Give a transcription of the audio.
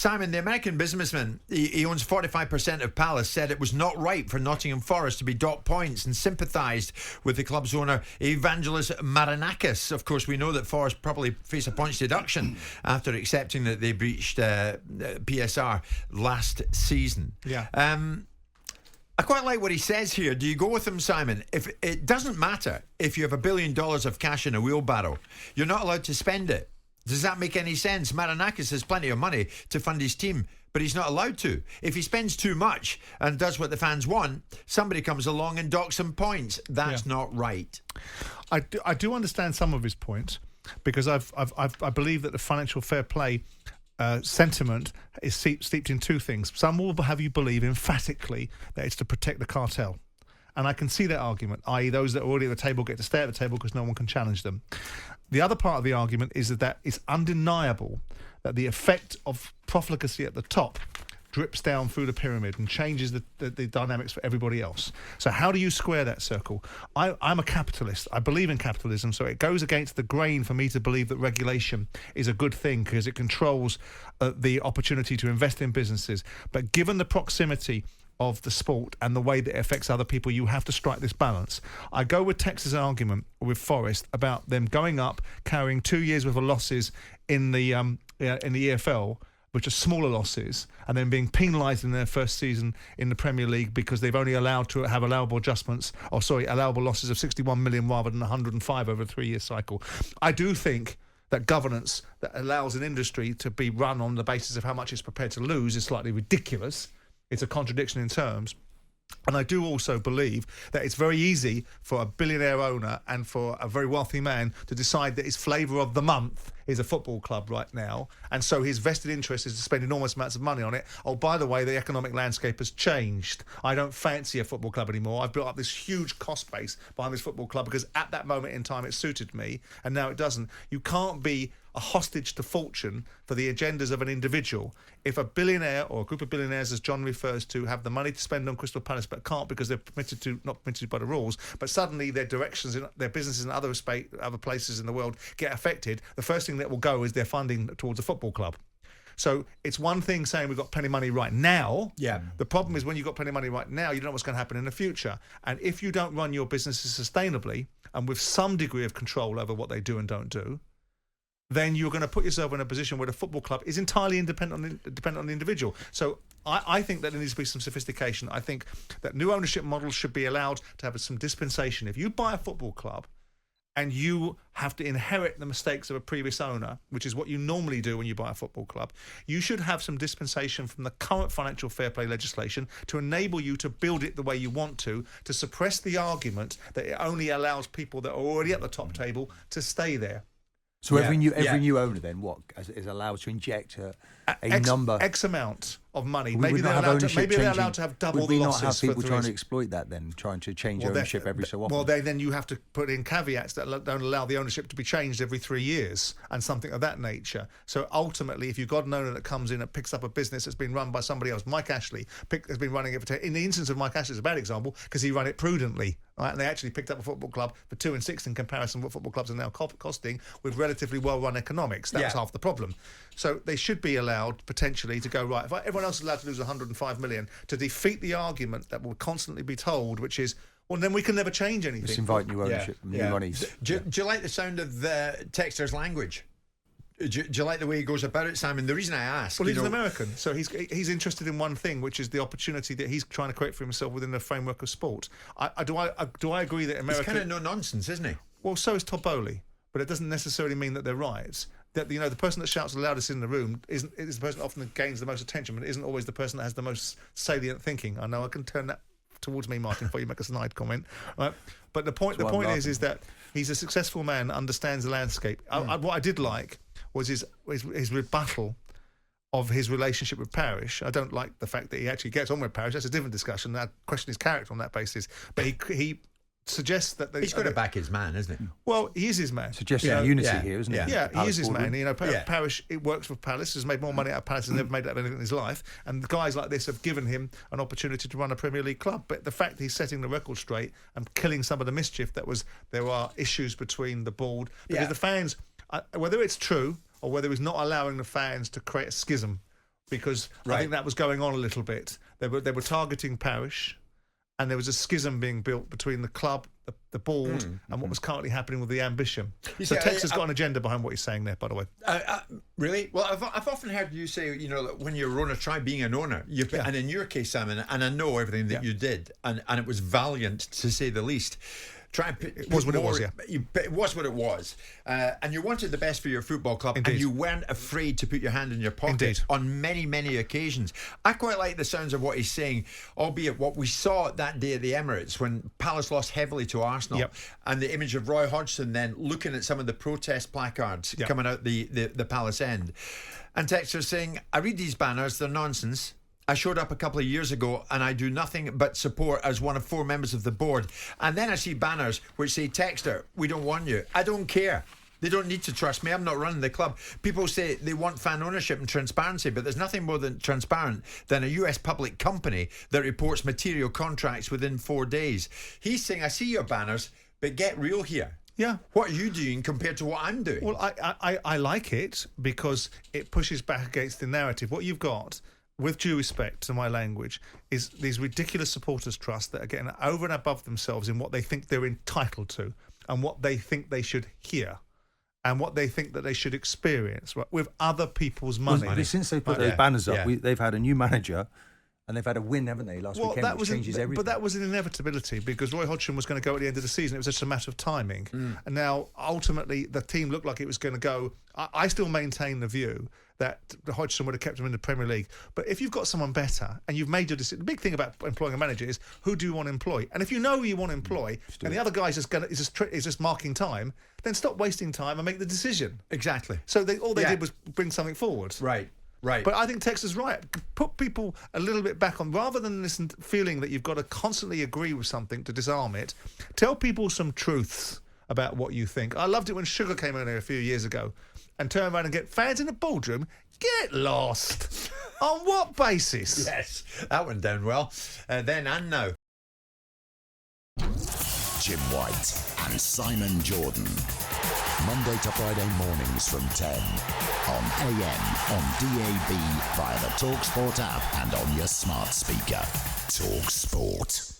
Simon, the American businessman, he owns 45% of Palace, said it was not right for Nottingham Forest to be docked points and sympathised with the club's owner, Evangelos Marinakis. Of course, we know that Forest probably face a points deduction after accepting that they breached PSR last season. Yeah. I quite like what he says here. Do you go with him, Simon? If it doesn't matter if you have $1 billion of cash in a wheelbarrow, you're not allowed to spend it. Does that make any sense? Marinakis has plenty of money to fund his team, but he's not allowed to. If he spends too much and does what the fans want, somebody comes along and docks some points. That's not right. I do understand some of his points, because I believe that the financial fair play sentiment is steeped in two things. Some will have you believe emphatically that it's to protect the cartel. And I can see that argument, i.e. those that are already at the table get to stay at the table because no one can challenge them. The other part of the argument is that it's undeniable that the effect of profligacy at the top drips down through the pyramid and changes the dynamics for everybody else. So how do you square that circle? I'm a capitalist. I believe in capitalism, so it goes against the grain for me to believe that regulation is a good thing because it controls the opportunity to invest in businesses. But given the proximity of the sport and the way that it affects other people, you have to strike this balance. I go with Textor's argument with Forest about them going up, carrying 2 years worth of losses in the EFL, which are smaller losses, and then being penalised in their first season in the Premier League because they've only allowed to have allowable losses of 61 million rather than 105 over a 3-year cycle. I do think that governance that allows an industry to be run on the basis of how much it's prepared to lose is slightly ridiculous. It's a contradiction in terms. And I do also believe that it's very easy for a billionaire owner and for a very wealthy man to decide that his flavour of the month is a football club right now, and so his vested interest is to spend enormous amounts of money on it. Oh, by the way, the economic landscape has changed. I don't fancy a football club anymore. I've built up this huge cost base behind this football club because at that moment in time it suited me, and now it doesn't. You can't be a hostage to fortune for the agendas of an individual. If a billionaire or a group of billionaires, as John refers to, have the money to spend on Crystal Palace but can't because they're not permitted by the rules, but suddenly their directions in their businesses in other places in the world get affected, the first thing that will go is their funding towards a football club. So it's one thing saying we've got plenty of money right now. Yeah. The problem is when you've got plenty of money right now, you don't know what's going to happen in the future. And if you don't run your businesses sustainably and with some degree of control over what they do and don't do, then you're going to put yourself in a position where the football club is entirely dependent on the individual. So I think that there needs to be some sophistication. I think that new ownership models should be allowed to have some dispensation. If you buy a football club and you have to inherit the mistakes of a previous owner, which is what you normally do when you buy a football club, you should have some dispensation from the current financial fair play legislation to enable you to build it the way you want to suppress the argument that it only allows people that are already at the top table to stay there. So every new owner then is allowed to inject a number X amount of money. Maybe they're allowed to have double the losses. Would we not have people trying to exploit that then, trying to change ownership every so often? Well, then you have to put in caveats that don't allow the ownership to be changed every 3 years and something of that nature. So ultimately, if you've got an owner that comes in and picks up a business that's been run by somebody else, Mike Ashley has been running it in the instance of Mike Ashley is a bad example because he ran it prudently. Right? And they actually picked up a football club for 2 and 6 in comparison to what football clubs are now costing with relatively well-run economics. That was half the problem. So they should be allowed potentially to go, right, if everyone else is allowed to lose 105 million, to defeat the argument that will constantly be told, which is, well, then we can never change anything. Let's invite new ownership, new monies. Do you like the sound of the Textor's language? Do you like the way he goes about it, Simon? The reason I ask... Well, he's an American, so he's interested in one thing, which is the opportunity that he's trying to create for himself within the framework of sport. Do I agree that America... He's kind of no-nonsense, isn't he? Well, so is Todd Bowley, but it doesn't necessarily mean that they're right. That, the person that shouts the loudest in the room is the person that often gains the most attention, but isn't always the person that has the most salient thinking. I know I can turn that towards me, Martin, before you make a snide comment. Right? But the point is that he's a successful man, understands the landscape. What I did like was his rebuttal of his relationship with Parish. I don't like the fact that he actually gets on with Parish. That's a different discussion. I question his character on that basis. But he suggests that... He's got to back his man, isn't he? Well, he is his man. Suggesting unity here, isn't it? Yeah, he is his man. Parish, it works for Palace, has made more money out of Palace than never made out of anything in his life. And guys like this have given him an opportunity to run a Premier League club. But the fact that he's setting the record straight and killing some of the mischief there are issues between the board. Because the fans, whether it's true or whether he's not allowing the fans to create a schism because Right. I think that was going on a little bit. They were targeting Parish, and there was a schism being built between the club, the board, and what was currently happening with the Ambition. You So see, Textor's got an agenda behind what he's saying there, by the way. Really? Well, I've often heard you say, that when you're an owner, try being an owner. And in your case, Simon, and I know everything that you did, and it was valiant to say the least. Try and it was what it was, yeah. It was what it was. And you wanted the best for your football club. Indeed. And you weren't afraid to put your hand in your pocket. Indeed. On many, many occasions. I quite like the sounds of what he's saying, albeit what we saw that day at the Emirates when Palace lost heavily to Arsenal. Yep. And the image of Roy Hodgson then looking at some of the protest placards coming out the Palace end. And Texter saying, I read these banners, they're nonsense. I showed up a couple of years ago and I do nothing but support as one of 4 members of the board. And then I see banners which say, Texter, we don't want you. I don't care. They don't need to trust me. I'm not running the club. People say they want fan ownership and transparency, but there's nothing more than transparent than a US public company that reports material contracts within 4 days. He's saying, I see your banners, but get real here. Yeah. What are you doing compared to what I'm doing? Well, I like it because it pushes back against the narrative. What you've got, with due respect to my language, is these ridiculous supporters' trust that are getting over and above themselves in what they think they're entitled to and what they think they should hear and what they think that they should experience, right, with other people's money. Well, since they put those banners up, they've had a new manager and they've had a win, haven't they, last weekend, which changes everything. But that was an inevitability because Roy Hodgson was going to go at the end of the season. It was just a matter of timing. And now, ultimately, the team looked like it was going to go. I still maintain the view that Hodgson would have kept him in the Premier League. But if you've got someone better and you've made your decision, the big thing about employing a manager is who do you want to employ? And if you know who you want to employ and the other guy's is just marking time, then stop wasting time and make the decision. Exactly. So all they did was bring something forward. Right. But I think Textor's right. Put people a little bit back on, rather than this feeling that you've got to constantly agree with something to disarm it. Tell people some truths about what you think. I loved it when Sugar came in here a few years ago and turned around and get fans in the boardroom. Get lost. On what basis? Yes, that went down well. Then and now. Jim White and Simon Jordan. Monday to Friday mornings from 10 on AM, on DAB, via the talkSPORT app and on your smart speaker. talkSPORT.